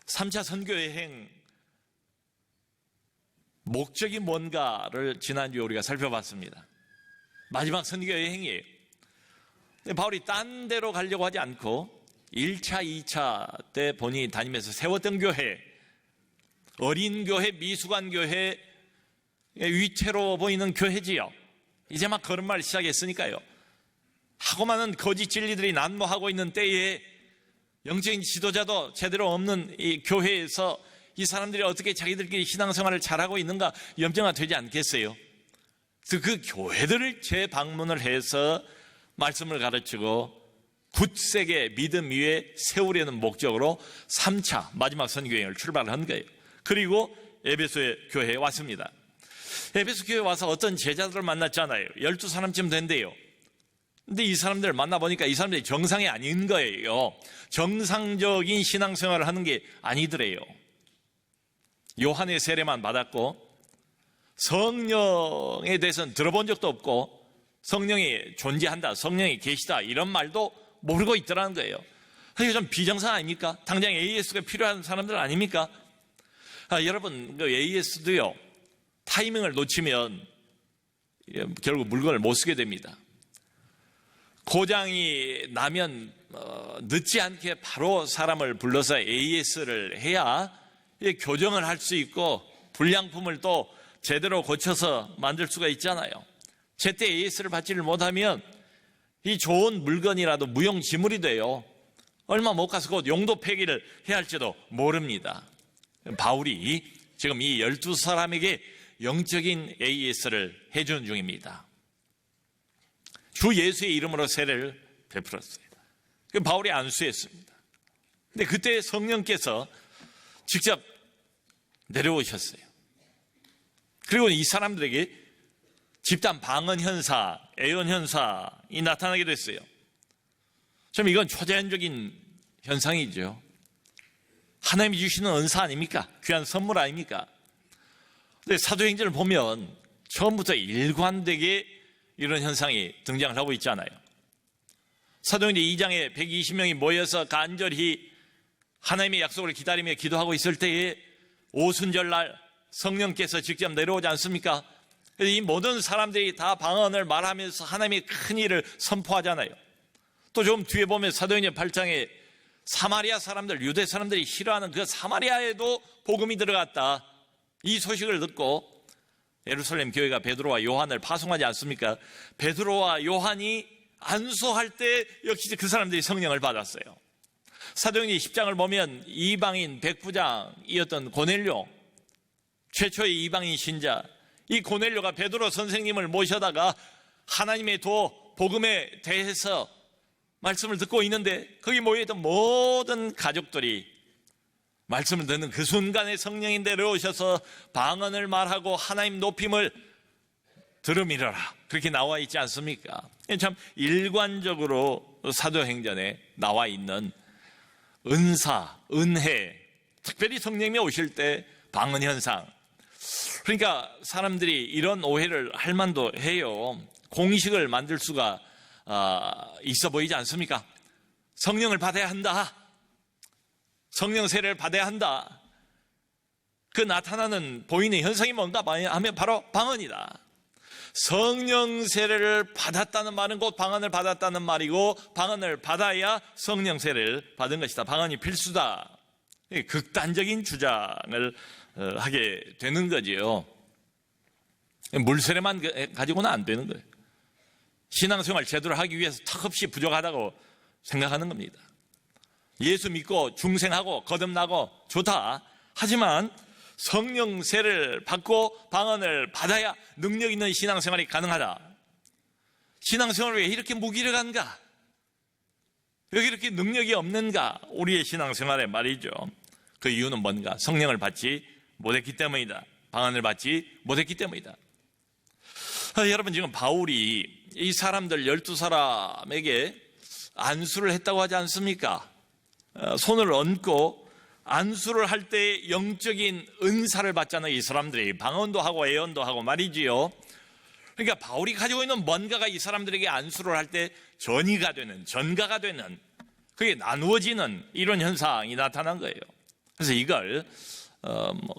3차 선교여행 목적이 뭔가를 지난주에 우리가 살펴봤습니다. 마지막 선교여행이에요. 바울이 딴 데로 가려고 하지 않고 1차, 2차 때 본인이 다니면서 세웠던 교회, 어린 교회, 미숙한 교회, 위태로워 보이는 교회지요. 이제 막 걸음마를 시작했으니까요. 하고 많은 거짓 진리들이 난무하고 있는 때에 영적인 지도자도 제대로 없는 이 교회에서 이 사람들이 어떻게 자기들끼리 신앙생활을 잘하고 있는가 염려가 되지 않겠어요? 그래서 그 교회들을 재방문을 해서 말씀을 가르치고 굳세게 믿음 위에 세우려는 목적으로 3차 마지막 선교여행을 출발한 거예요. 그리고 에베소의 교회에 왔습니다. 에베소 교회에 와서 어떤 제자들을 만났잖아요. 12사람쯤 된대요. 근데 이 사람들을 만나보니까 이 사람들이 정상이 아닌 거예요. 정상적인 신앙생활을 하는 게 아니더래요. 요한의 세례만 받았고 성령에 대해서는 들어본 적도 없고 성령이 존재한다, 성령이 계시다 이런 말도 모르고 있더라는 거예요. 이거 좀 비정상 아닙니까? 당장 AS가 필요한 사람들 아닙니까? 여러분, 그 AS도요 타이밍을 놓치면 결국 물건을 못 쓰게 됩니다. 고장이 나면 늦지 않게 바로 사람을 불러서 AS를 해야 교정을 할 수 있고 불량품을 또 제대로 고쳐서 만들 수가 있잖아요. 제때 AS를 받지를 못하면 이 좋은 물건이라도 무용지물이 돼요. 얼마 못 가서 곧 용도 폐기를 해야 할지도 모릅니다. 바울이 지금 이 12사람에게 영적인 AS를 해주는 중입니다. 주 예수의 이름으로 세례를 베풀었어요. 바울이 안수했습니다. 근데 그때 성령께서 직접 내려오셨어요. 그리고 이 사람들에게 집단 방언 현상, 애언 현상이 나타나게 됐어요. 좀 이건 초자연적인 현상이죠. 하나님이 주시는 은사 아닙니까? 귀한 선물 아닙니까? 근데 사도행전을 보면 처음부터 일관되게 이런 현상이 등장을 하고 있잖아요. 사도행전 2장에 120명이 모여서 간절히 하나님의 약속을 기다리며 기도하고 있을 때에 오순절날 성령께서 직접 내려오지 않습니까? 이 모든 사람들이 다 방언을 말하면서 하나님의 큰 일을 선포하잖아요. 또 좀 뒤에 보면 사도행전 8장에 사마리아 사람들, 유대 사람들이 싫어하는 그 사마리아에도 복음이 들어갔다. 이 소식을 듣고 예루살렘 교회가 베드로와 요한을 파송하지 않습니까? 베드로와 요한이 안수할 때 역시 그 사람들이 성령을 받았어요. 사도행전 10장을 보면 이방인 백부장이었던 고넬료, 최초의 이방인 신자, 이 고넬료가 베드로 선생님을 모셔다가 하나님의 도 복음에 대해서 말씀을 듣고 있는데 거기 모여있던 모든 가족들이 말씀을 듣는 그 순간에 성령이 내려오셔서 방언을 말하고 하나님 높임을 들음이러라 그렇게 나와 있지 않습니까? 참 일관적으로 사도행전에 나와 있는 은사, 은혜, 특별히 성령이 오실 때 방언 현상. 그러니까 사람들이 이런 오해를 할 만도 해요. 공식을 만들 수가 있어 보이지 않습니까? 성령을 받아야 한다. 성령 세례를 받아야 한다. 그 나타나는 보이는 현상이 뭔가 하면 바로 방언이다. 성령 세례를 받았다는 말은 곧 방언을 받았다는 말이고 방언을 받아야 성령 세례를 받은 것이다. 방언이 필수다. 극단적인 주장을 하게 되는 거지요. 물 세례만 가지고는 안 되는 거예요. 신앙생활 제대로 하기 위해서 턱없이 부족하다고 생각하는 겁니다. 예수 믿고 중생하고 거듭나고 좋다. 하지만 성령 세례를 받고 방언을 받아야 능력 있는 신앙생활이 가능하다. 신앙생활 왜 이렇게 무기력한가? 왜 이렇게 능력이 없는가? 우리의 신앙생활에 말이죠. 그 이유는 뭔가? 성령을 받지 못했기 때문이다. 방언을 받지 못했기 때문이다. 여러분, 지금 바울이 이 사람들 12사람에게 안수를 했다고 하지 않습니까? 손을 얹고 안수를 할 때 영적인 은사를 받잖아요. 이 사람들이 방언도 하고 애언도 하고 말이지요. 그러니까 바울이 가지고 있는 뭔가가 이 사람들에게 안수를 할 때 전이가 되는, 전가가 되는, 그게 나누어지는 이런 현상이 나타난 거예요. 그래서 이걸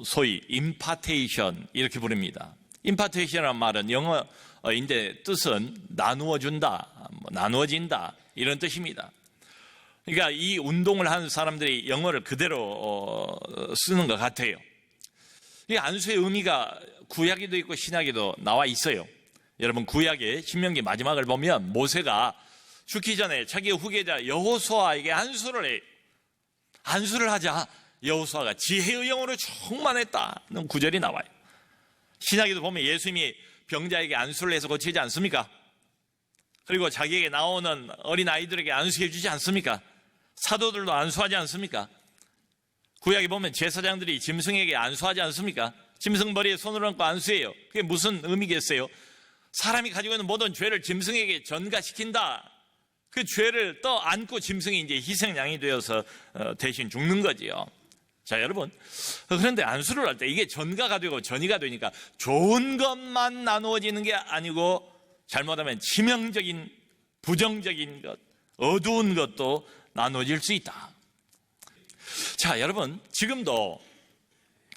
소위 임파테이션 이렇게 부릅니다. 임파테이션이라는 말은 영어인데 뜻은 나누어준다, 나누어진다 이런 뜻입니다. 그러니까 이 운동을 하는 사람들이 영어를 그대로 쓰는 것 같아요. 이 안수의 의미가 구약에도 있고 신약에도 나와 있어요. 여러분 구약의 신명기 마지막을 보면 모세가 죽기 전에 자기 후계자 여호수아에게 안수를 해요. 안수를 하자 여호수아가 지혜의 영으로 충만했다는 구절이 나와요. 신약에도 보면 예수님이 병자에게 안수를 해서 고치지 않습니까? 그리고 자기에게 나오는 어린아이들에게 안수해 주지 않습니까? 사도들도 안수하지 않습니까? 구약에 보면 제사장들이 짐승에게 안수하지 않습니까? 짐승 머리에 손을 얹고 안수해요. 그게 무슨 의미겠어요? 사람이 가지고 있는 모든 죄를 짐승에게 전가시킨다. 그 죄를 떠안고 짐승이 이제 희생양이 되어서 대신 죽는 거지요. 자, 여러분. 그런데 안수를 할 때 이게 전가가 되고 전이가 되니까 좋은 것만 나누어지는 게 아니고 잘못하면 치명적인, 부정적인 것, 어두운 것도 나누어질 수 있다. 자, 여러분. 지금도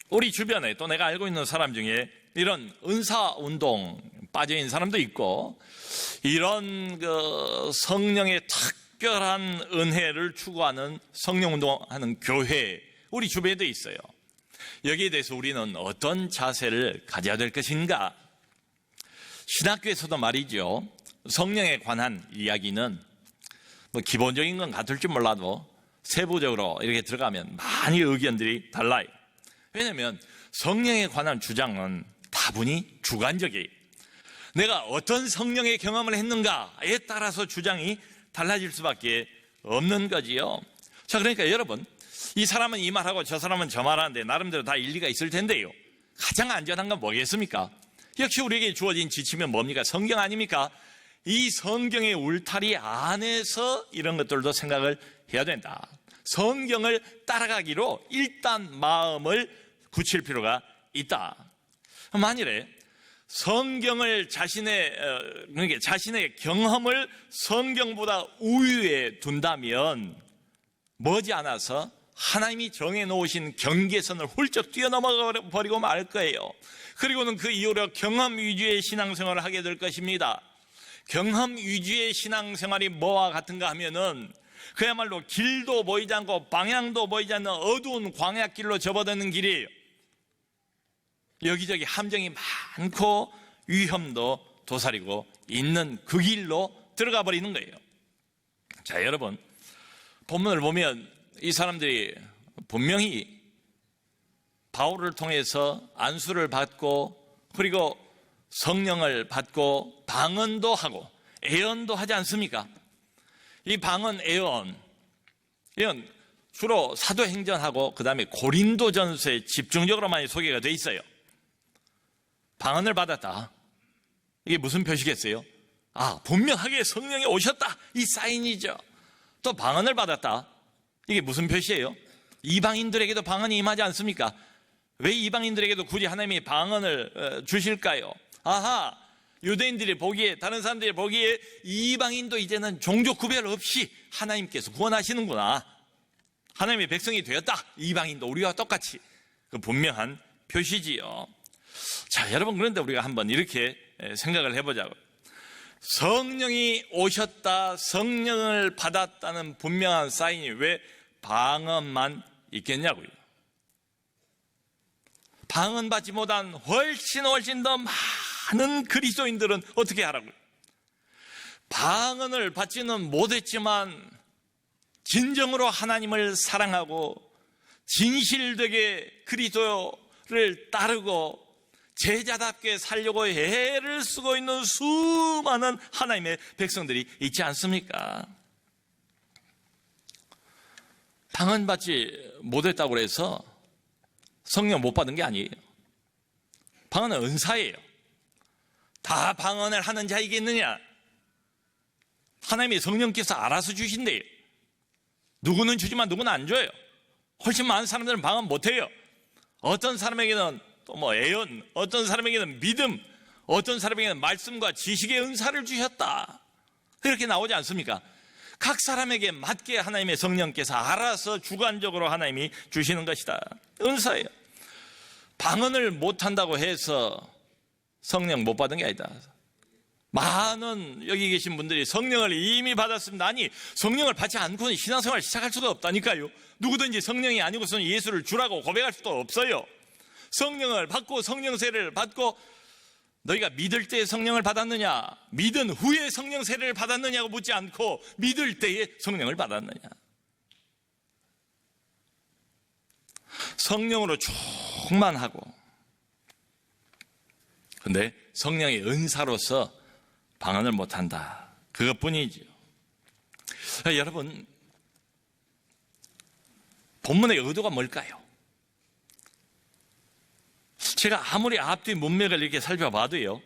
우리 주변에 또 내가 알고 있는 사람 중에 이런 은사운동 빠져있는 사람도 있고 이런 성령의 특별한 은혜를 추구하는 성령운동하는 교회 우리 주변에도 있어요. 여기에 대해서 우리는 어떤 자세를 가져야 될 것인가? 신학교에서도 말이죠. 성령에 관한 이야기는 기본적인 건 같을지 몰라도 세부적으로 이렇게 들어가면 많이 의견들이 달라요. 왜냐하면 성령에 관한 주장은 다분히 주관적이에요. 내가 어떤 성령의 경험을 했는가에 따라서 주장이 달라질 수밖에 없는 거지요. 자, 그러니까 여러분, 이 사람은 이 말하고 저 사람은 저 말하는데 나름대로 다 일리가 있을 텐데요. 가장 안전한 건 뭐겠습니까? 역시 우리에게 주어진 지침은 뭡니까? 성경 아닙니까? 이 성경의 울타리 안에서 이런 것들도 생각을 해야 된다. 성경을 따라가기로 일단 마음을 굳힐 필요가 있다. 만일에 성경을 그러니까 자신의 경험을 성경보다 우위에 둔다면 머지않아서 하나님이 정해놓으신 경계선을 훌쩍 뛰어넘어 버리고 말 거예요. 그리고는 그 이후로 경험 위주의 신앙생활을 하게 될 것입니다. 경험 위주의 신앙생활이 뭐와 같은가 하면은 그야말로 길도 보이지 않고 방향도 보이지 않는 어두운 광야길로 접어드는 길이에요. 여기저기 함정이 많고 위험도 도사리고 있는 그 길로 들어가 버리는 거예요. 자, 여러분, 본문을 보면 이 사람들이 분명히 바울을 통해서 안수를 받고 그리고 성령을 받고 방언도 하고 애언도 하지 않습니까? 이 방언, 애언 주로 사도행전하고 그 다음에 고린도전서에 집중적으로 많이 소개가 돼 있어요. 방언을 받았다. 이게 무슨 표시겠어요? 분명하게 성령이 오셨다. 이 사인이죠. 또 방언을 받았다. 이게 무슨 표시예요? 이방인들에게도 방언이 임하지 않습니까? 왜 이방인들에게도 굳이 하나님이 방언을 주실까요? 유대인들이 보기에, 다른 사람들이 보기에 이방인도 이제는 종족 구별 없이 하나님께서 구원하시는구나. 하나님의 백성이 되었다. 이방인도 우리와 똑같이. 그 분명한 표시지요. 자, 여러분, 그런데 우리가 한번 이렇게 생각을 해보자고요. 성령이 오셨다, 성령을 받았다는 분명한 사인이 왜 방언만 있겠냐고요. 방언 받지 못한 훨씬 더 많은 그리스도인들은 어떻게 하라고요? 방언을 받지는 못했지만 진정으로 하나님을 사랑하고 진실되게 그리스도를 따르고 제자답게 살려고 애를 쓰고 있는 수많은 하나님의 백성들이 있지 않습니까? 방언 받지 못했다고 해서 성령 못 받은 게 아니에요. 방언은 은사예요. 다 방언을 하는 자이겠느냐? 하나님의 성령께서 알아서 주신대요. 누구는 주지만 누구는 안 줘요. 훨씬 많은 사람들은 방언 못해요. 어떤 사람에게는 또 애언, 어떤 사람에게는 믿음, 어떤 사람에게는 말씀과 지식의 은사를 주셨다. 그렇게 나오지 않습니까? 각 사람에게 맞게 하나님의 성령께서 알아서 주관적으로 하나님이 주시는 것이다. 은사예요. 방언을 못한다고 해서 성령 못 받은 게 아니다. 많은 여기 계신 분들이 성령을 이미 받았습니다. 아니, 성령을 받지 않고는 신앙생활을 시작할 수가 없다니까요. 누구든지 성령이 아니고서는 예수를 주라고 고백할 수도 없어요. 성령을 받고 성령세를 받고, 너희가 믿을 때에 성령을 받았느냐, 믿은 후에 성령 세례를 받았느냐고 묻지 않고 믿을 때에 성령을 받았느냐. 성령으로 충만하고, 근데 성령의 은사로서 방언을 못한다, 그것뿐이죠. 여러분, 본문의 의도가 뭘까요? 제가 아무리 앞뒤 문맥을 이렇게 살펴봐도요,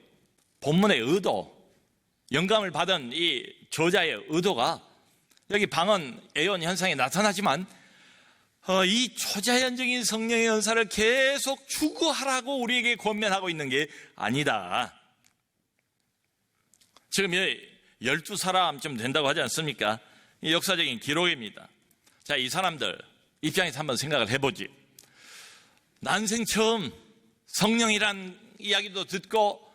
본문의 의도, 영감을 받은 이 저자의 의도가 여기 방언, 애언 현상에 나타나지만 이 초자연적인 성령의 은사를 계속 추구하라고 우리에게 권면하고 있는 게 아니다. 지금 12사람쯤 된다고 하지 않습니까? 이 역사적인 기록입니다. 자, 이 사람들 입장에서 한번 생각을 해보지. 난생 처음 성령이란 이야기도 듣고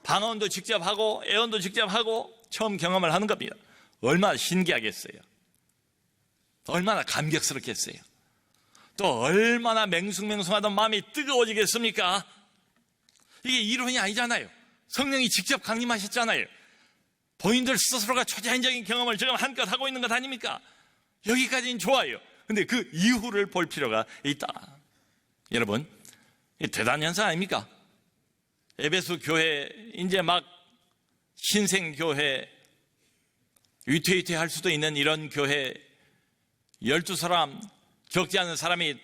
방언도 직접 하고 애언도 직접 하고 처음 경험을 하는 겁니다. 얼마나 신기하겠어요. 얼마나 감격스럽겠어요. 또 얼마나 맹숭맹숭하던 마음이 뜨거워지겠습니까? 이게 이론이 아니잖아요. 성령이 직접 강림하셨잖아요. 본인들 스스로가 초자연적인 경험을 지금 한껏 하고 있는 것 아닙니까? 여기까지는 좋아요. 근데 그 이후를 볼 필요가 있다. 여러분, 대단한 현상 아닙니까? 에베소 교회, 이제 막 신생교회, 위태위태할 수도 있는 이런 교회, 12사람, 적지 않은 사람이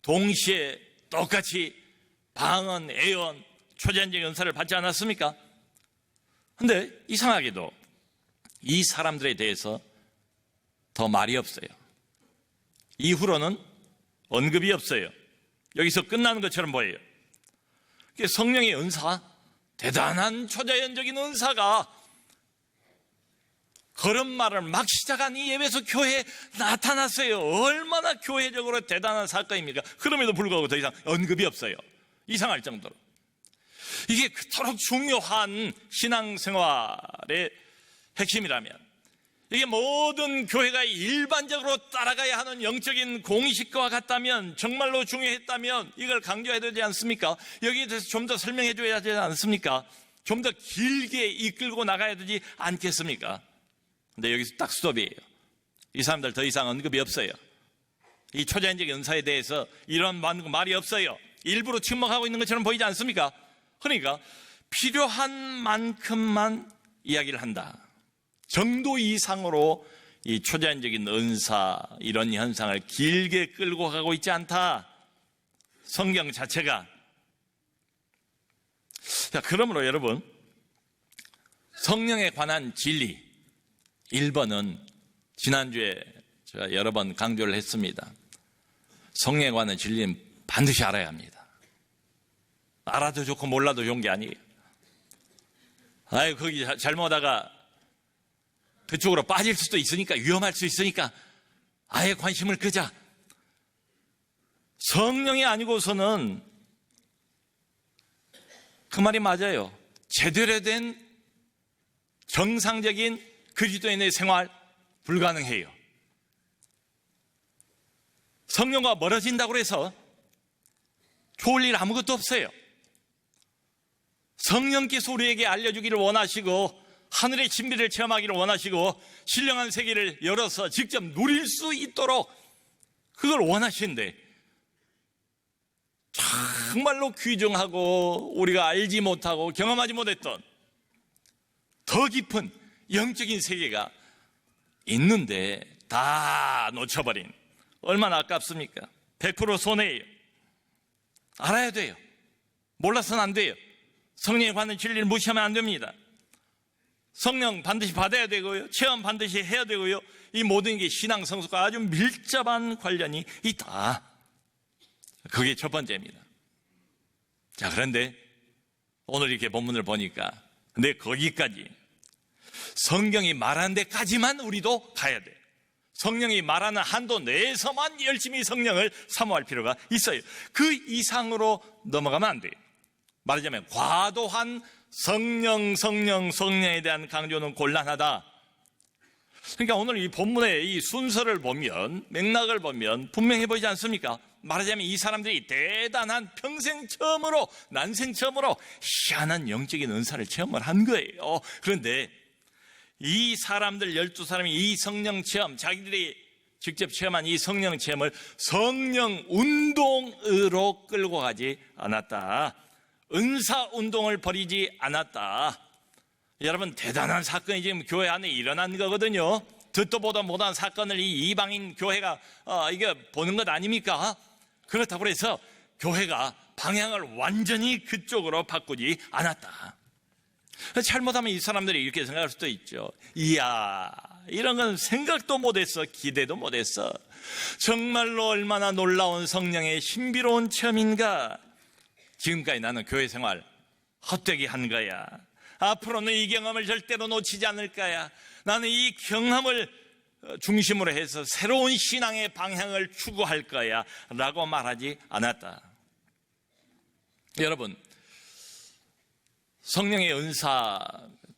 동시에 똑같이 방언, 애언, 초자연적인 은사를 받지 않았습니까? 근데 이상하게도 이 사람들에 대해서 더 말이 없어요. 이후로는 언급이 없어요. 여기서 끝나는 것처럼 보여요. 성령의 은사, 대단한 초자연적인 은사가 그런 말을 막 시작한 이 에베소 교회에 나타났어요. 얼마나 교회적으로 대단한 사건입니까? 그럼에도 불구하고 더 이상 언급이 없어요. 이상할 정도로. 이게 그토록 중요한 신앙생활의 핵심이라면, 이게 모든 교회가 일반적으로 따라가야 하는 영적인 공식과 같다면, 정말로 중요했다면 이걸 강조해야 되지 않습니까? 여기에 대해서 좀 더 설명해 줘야 되지 않습니까? 좀 더 길게 이끌고 나가야 되지 않겠습니까? 근데 여기서 딱 스톱이에요. 이 사람들 더 이상 언급이 없어요. 이 초자연적인 은사에 대해서 이런 말이 없어요. 일부러 침묵하고 있는 것처럼 보이지 않습니까? 그러니까 필요한 만큼만 이야기를 한다 정도 이상으로 이 초자연적인 은사, 이런 현상을 길게 끌고 가고 있지 않다, 성경 자체가. 자, 그러므로 여러분, 성령에 관한 진리 1번은 지난주에 제가 여러 번 강조를 했습니다. 성령에 관한 진리는 반드시 알아야 합니다. 알아도 좋고 몰라도 좋은 게 아니에요. 아유, 거기 잘못하다가 그쪽으로 빠질 수도 있으니까, 위험할 수 있으니까 아예 관심을 끄자. 성령이 아니고서는 그 말이 맞아요. 제대로 된 정상적인 그리스도인의 생활 불가능해요. 성령과 멀어진다고 해서 좋을 일 아무것도 없어요. 성령께서 우리에게 알려주기를 원하시고, 하늘의 진비를 체험하기를 원하시고, 신령한 세계를 열어서 직접 누릴 수 있도록 그걸 원하시는데, 정말로 귀중하고 우리가 알지 못하고 경험하지 못했던 더 깊은 영적인 세계가 있는데 다 놓쳐버린, 얼마나 아깝습니까? 100% 손해예요. 알아야 돼요. 몰라서는 안 돼요. 성령에 관한 진리를 무시하면 안 됩니다. 성령 반드시 받아야 되고요, 체험 반드시 해야 되고요, 이 모든 게 신앙 성숙과 아주 밀접한 관련이 있다. 그게 첫 번째입니다. 자, 그런데 오늘 이렇게 본문을 보니까, 근데 거기까지 성경이 말하는 데까지만 우리도 가야 돼요. 성령이 말하는 한도 내에서만 열심히 성령을 사모할 필요가 있어요. 그 이상으로 넘어가면 안 돼요. 말하자면 과도한 성령에 대한 강조는 곤란하다. 그러니까 오늘 이 본문의 이 순서를 보면, 맥락을 보면 분명해 보이지 않습니까? 말하자면 이 사람들이 대단한 평생 처음으로, 난생 처음으로 희한한 영적인 은사를 체험을 한 거예요. 그런데 이 사람들 12사람이 이 성령 체험, 자기들이 직접 체험한 이 성령 체험을 성령 운동으로 끌고 가지 않았다. 은사 운동을 벌이지 않았다. 여러분, 대단한 사건이 지금 교회 안에 일어난 거거든요. 듣도 보도 못한 사건을 이 이방인 교회가 이게 보는 것 아닙니까? 그렇다고 해서 교회가 방향을 완전히 그쪽으로 바꾸지 않았다. 잘못하면 이 사람들이 이렇게 생각할 수도 있죠. 이야, 이런 건 생각도 못했어, 기대도 못했어. 정말로 얼마나 놀라운 성령의 신비로운 체험인가. 지금까지 나는 교회 생활 헛되게 한 거야. 앞으로는 이 경험을 절대로 놓치지 않을 거야. 나는 이 경험을 중심으로 해서 새로운 신앙의 방향을 추구할 거야 라고 말하지 않았다. 여러분, 성령의 은사,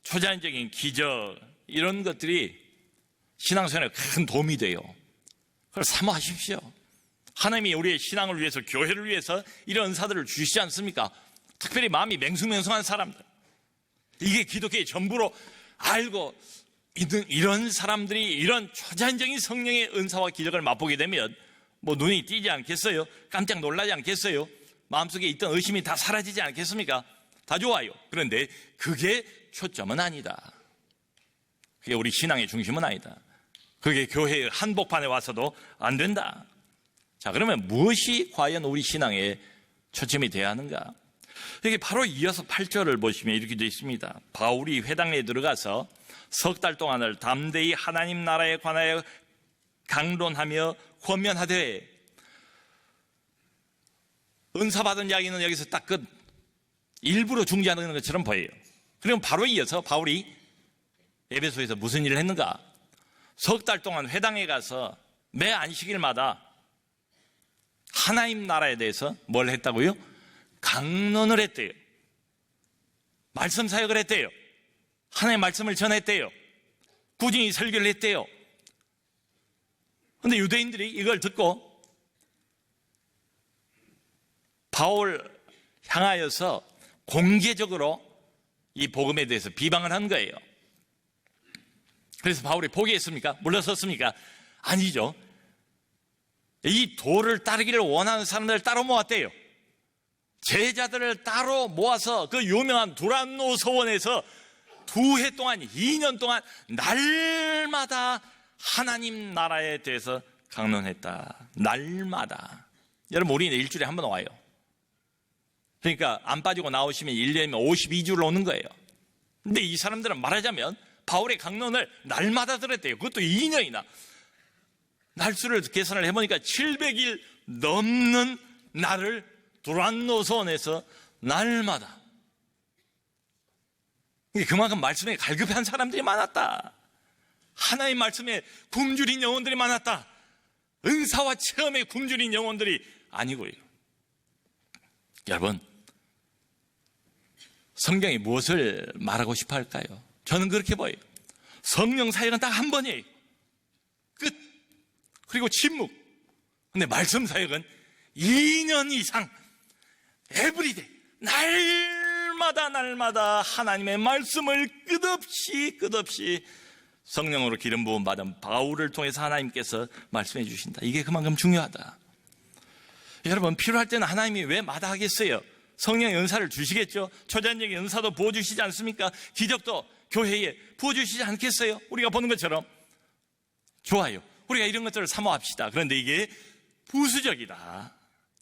초자연적인 기적, 이런 것들이 신앙생활에 큰 도움이 돼요. 그걸 사모하십시오. 하나님이 우리의 신앙을 위해서, 교회를 위해서 이런 은사들을 주시지 않습니까? 특별히 마음이 맹숭맹숭한 사람들, 이게 기독교의 전부로 알고 있는 이런 사람들이 이런 초자연적인 성령의 은사와 기적을 맛보게 되면 뭐 눈이 띄지 않겠어요? 깜짝 놀라지 않겠어요? 마음속에 있던 의심이 다 사라지지 않겠습니까? 다 좋아요. 그런데 그게 초점은 아니다. 그게 우리 신앙의 중심은 아니다. 그게 교회의 한복판에 와서도 안 된다. 자, 그러면 무엇이 과연 우리 신앙의 초점이 되어야 하는가? 여기 바로 이어서 8절을 보시면 이렇게 되어 있습니다. 바울이 회당에 들어가서 석 달 동안을 담대히 하나님 나라에 관하여 강론하며 권면하되, 은사 받은 이야기는 여기서 딱 끝, 일부러 중지하는 것처럼 보여요. 그럼 바로 이어서 바울이 에베소에서 무슨 일을 했는가? 석 달 동안 회당에 가서 매 안식일마다 하나님 나라에 대해서 뭘 했다고요? 강론을 했대요. 말씀 사역을 했대요. 하나님의 말씀을 전했대요. 꾸준히 설교를 했대요. 그런데 유대인들이 이걸 듣고 바울 향하여서 공개적으로 이 복음에 대해서 비방을 한 거예요. 그래서 바울이 포기했습니까? 물러섰습니까? 아니죠. 이 도를 따르기를 원하는 사람들을 따로 모았대요. 제자들을 따로 모아서 그 유명한 두란노 서원에서 2해 동안, 2년 동안 날마다 하나님 나라에 대해서 강론했다. 날마다. 여러분, 우리는 일주일에 한 번 와요. 그러니까 안 빠지고 나오시면 1년이면 52주를 오는 거예요. 근데 이 사람들은 말하자면 바울의 강론을 날마다 들었대요. 그것도 2년이나. 날수를 계산을 해보니까 700일 넘는 날을 두란노선에서 날마다. 그만큼 말씀에 갈급한 사람들이 많았다. 하나님 말씀에 굶주린 영혼들이 많았다. 은사와 체험에 굶주린 영혼들이 아니고요. 여러분, 성경이 무엇을 말하고 싶어 할까요? 저는 그렇게 보여요. 성령 사역은 딱 한 번이에요. 끝. 그리고 침묵. 근데 말씀 사역은 2년 이상 에브리데이, 날마다 하나님의 말씀을 끝없이 성령으로 기름 부음 받은 바울을 통해서 하나님께서 말씀해 주신다. 이게 그만큼 중요하다. 여러분, 필요할 때는 하나님이 왜 마다하겠어요? 성령의 은사를 주시겠죠. 초자연적인 은사도 부어주시지 않습니까? 기적도 교회에 부어주시지 않겠어요? 우리가 보는 것처럼. 좋아요. 우리가 이런 것들을 사모합시다. 그런데 이게 부수적이다.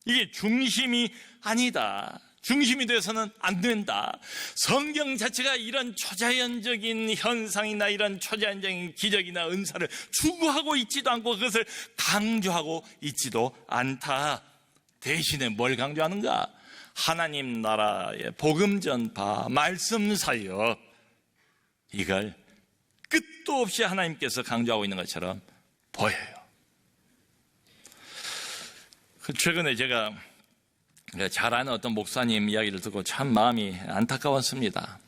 이게 중심이 아니다. 중심이 돼서는 안 된다. 성경 자체가 이런 초자연적인 현상이나 이런 초자연적인 기적이나 은사를 추구하고 있지도 않고 그것을 강조하고 있지도 않다. 대신에 뭘 강조하는가? 하나님 나라의 복음 전파, 말씀 사역, 이걸 끝도 없이 하나님께서 강조하고 있는 것처럼 보여요. 최근에 제가 잘 아는 어떤 목사님 이야기를 듣고 참 마음이 안타까웠습니다.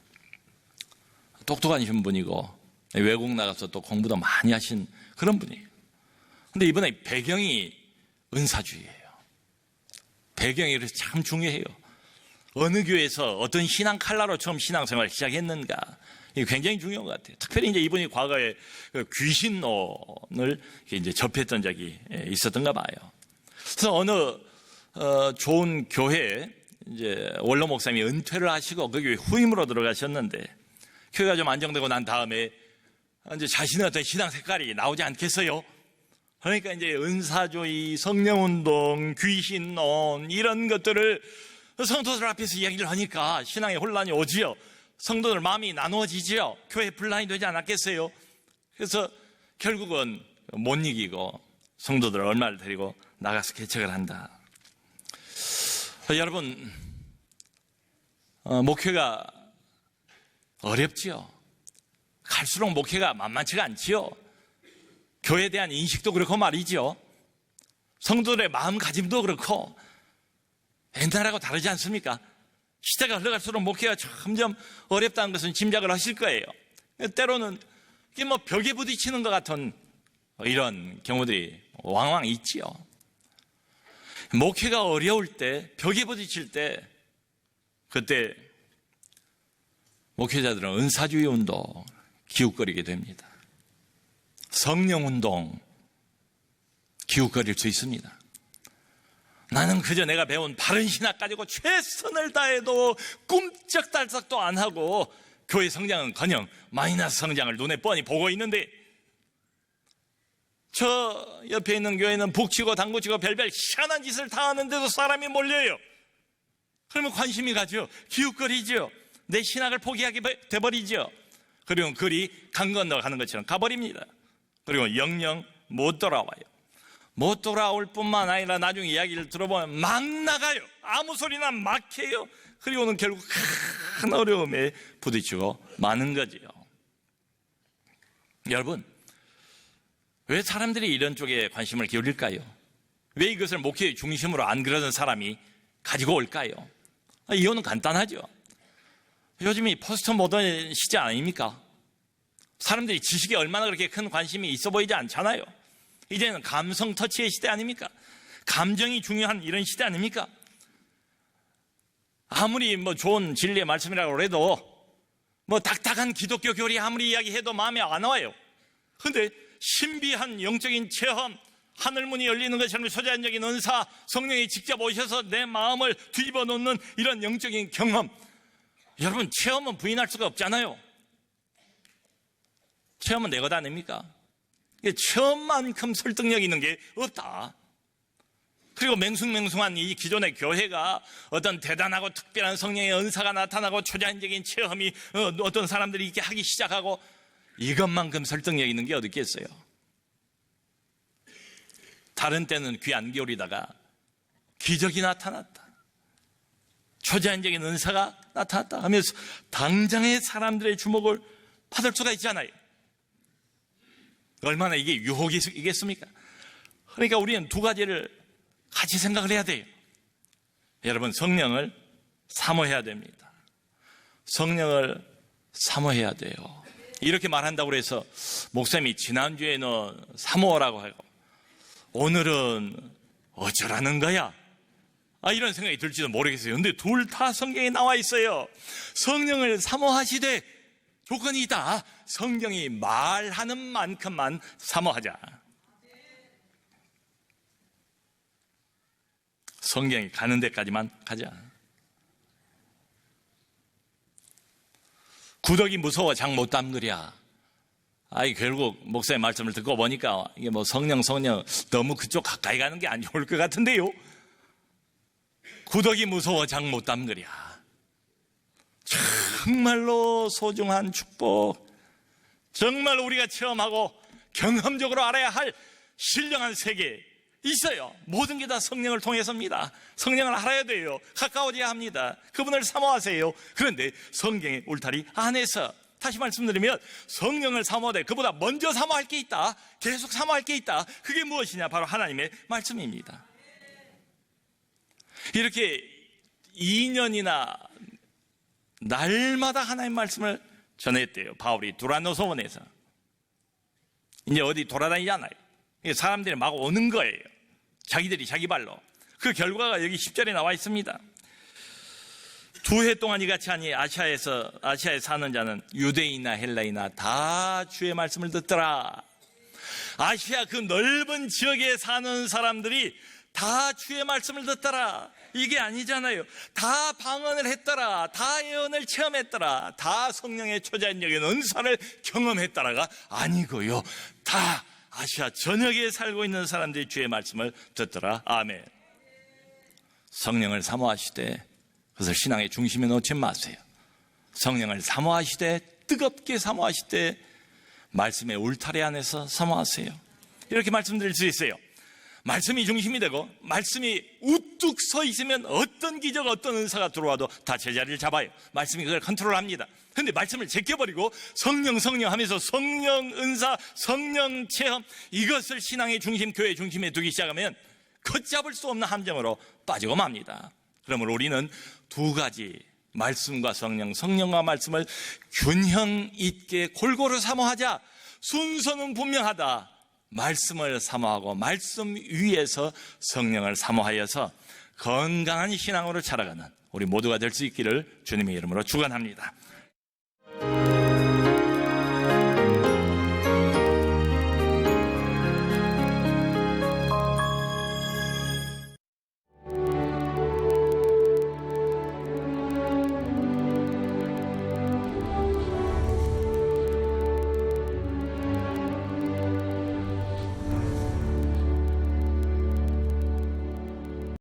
똑똑하신 분이고 외국 나가서 또 공부도 많이 하신 그런 분이에요. 근데 이번에 배경이 은사주의예요. 배경이 그래서 참 중요해요. 어느 교회에서 어떤 신앙 칼라로 처음 신앙생활을 시작했는가, 이게 굉장히 중요한 것 같아요. 특별히 이제 이분이 과거에 귀신론을 이제 접했던 적이 있었던가 봐요. 그래서 어느 좋은 교회에 이제 원로 목사님이 은퇴를 하시고 그 교회 후임으로 들어가셨는데, 교회가 좀 안정되고 난 다음에 이제 자신의 어떤 신앙 색깔이 나오지 않겠어요? 그러니까 이제 은사주의, 성령운동, 귀신론 이런 것들을 성도들 앞에서 이야기를 하니까 신앙에 혼란이 오지요. 성도들 마음이 나누어지지요. 교회 분란이 되지 않았겠어요? 그래서 결국은 못 이기고 성도들을 얼마를 데리고 나가서 개척을 한다. 여러분, 목회가 어렵지요. 갈수록 목회가 만만치가 않지요. 교회에 대한 인식도 그렇고 말이죠. 성도들의 마음가짐도 그렇고 옛날하고 다르지 않습니까? 시대가 흘러갈수록 목회가 점점 어렵다는 것은 짐작을 하실 거예요. 때로는 이게 뭐 벽에 부딪히는 것 같은 이런 경우들이 왕왕 있지요. 목회가 어려울 때, 벽에 부딪힐 때, 그때 목회자들은 은사주의 운동 기웃거리게 됩니다. 성령 운동 기웃거릴 수 있습니다. 나는 그저 내가 배운 바른 신학 가지고 최선을 다해도 꿈쩍달싹도 안 하고 교회 성장은커녕 마이너스 성장을 눈에 뻔히 보고 있는데, 저 옆에 있는 교회는 북치고 당구치고 별별 희한한 짓을 다 하는데도 사람이 몰려요. 그러면 관심이 가죠. 기웃거리죠. 내 신학을 포기하게 돼버리죠. 그리고 글이 강 건너 가는 것처럼 가버립니다. 그리고 영영 못 돌아와요. 못 돌아올 뿐만 아니라 나중에 이야기를 들어보면 막 나가요. 아무 소리나 막 해요. 그리고는 결국 큰 어려움에 부딪히고 마는 거지요. 여러분, 왜 사람들이 이런 쪽에 관심을 기울일까요? 왜 이것을 목회의 중심으로 안 그러는 사람이 가지고 올까요? 이유는 간단하죠. 요즘이 포스트 모던 시대 아닙니까? 사람들이 지식에 얼마나 그렇게 큰 관심이 있어 보이지 않잖아요. 이제는 감성 터치의 시대 아닙니까? 감정이 중요한 이런 시대 아닙니까? 아무리 뭐 좋은 진리의 말씀이라고 해도 뭐 딱딱한 기독교 교리 아무리 이야기해도 마음에 안 와요. 그런데 신비한 영적인 체험, 하늘문이 열리는 것처럼 초자연적인 은사, 성령이 직접 오셔서 내 마음을 뒤집어 놓는 이런 영적인 경험, 여러분 체험은 부인할 수가 없잖아요. 체험은 내 것 아닙니까? 체험만큼 설득력 있는 게 없다. 그리고 맹숭맹숭한 이 기존의 교회가 어떤 대단하고 특별한 성령의 은사가 나타나고 초자연적인 체험이 어떤 사람들이 이렇게 하기 시작하고, 이것만큼 설득력 있는 게 어디 있겠어요? 다른 때는 귀 안 기울이다가 기적이 나타났다, 초자연적인 은사가 나타났다 하면서 당장의 사람들의 주목을 받을 수가 있잖아요. 얼마나 이게 유혹이겠습니까? 그러니까 우리는 두 가지를 같이 생각을 해야 돼요. 여러분, 성령을 사모해야 됩니다. 성령을 사모해야 돼요. 이렇게 말한다고 해서 목사님이 지난주에는 사모하라고 하고 오늘은 어쩌라는 거야? 이런 생각이 들지도 모르겠어요. 근데 둘 다 성경에 나와 있어요. 성령을 사모하시되 조건이 있다. 성경이 말하는 만큼만 사모하자. 성경이 가는 데까지만 가자. 구더기 무서워 장 못 담그랴. 결국 목사의 말씀을 듣고 보니까 이게 뭐 성령 너무 그쪽 가까이 가는 게 안 좋을 것 같은데요. 구더기 무서워 장 못 담그랴. 정말로 소중한 축복, 정말 우리가 체험하고 경험적으로 알아야 할 신령한 세계 있어요. 모든 게 다 성령을 통해서입니다. 성령을 알아야 돼요. 가까워져야 합니다. 그분을 사모하세요. 그런데 성경의 울타리 안에서 다시 말씀드리면 성령을 사모하되 그보다 먼저 사모할 게 있다. 계속 사모할 게 있다. 그게 무엇이냐? 바로 하나님의 말씀입니다. 이렇게 2년이나 날마다 하나님의 말씀을 전했대요. 바울이 두란노서원에서. 이제 어디 돌아다니지 않아요. 사람들이 막 오는 거예요. 자기들이 자기 발로. 그 결과가 여기 10절에 나와 있습니다. 2해 동안 이같이 하니 아시아에 사는 자는 유대인이나 헬라이나 다 주의 말씀을 듣더라. 아시아 그 넓은 지역에 사는 사람들이 다 주의 말씀을 듣더라. 이게 아니잖아요. 다 방언을 했더라. 다 예언을 체험했더라. 다 성령의 초자연적인 은사를 경험했더라가 아니고요. 다 아시아 전역에 살고 있는 사람들이 주의 말씀을 듣더라. 아멘. 성령을 사모하시되 그것을 신앙의 중심에 놓지 마세요. 성령을 사모하시되 뜨겁게 사모하시되 말씀의 울타리 안에서 사모하세요. 이렇게 말씀드릴 수 있어요. 말씀이 중심이 되고 말씀이 우뚝 서 있으면 어떤 기적 어떤 은사가 들어와도 다 제자리를 잡아요. 말씀이 그걸 컨트롤합니다. 그런데 말씀을 제껴버리고 성령 하면서 성령 은사, 성령 체험 이것을 신앙의 중심, 교회의 중심에 두기 시작하면 걷잡을 수 없는 함정으로 빠지고 맙니다. 그러므로 우리는 두 가지 말씀과 성령과 말씀을 균형 있게 골고루 사모하자. 순서는 분명하다. 말씀을 사모하고 말씀 위에서 성령을 사모하여서 건강한 신앙으로 자라가는 우리 모두가 될 수 있기를 주님의 이름으로 축원합니다.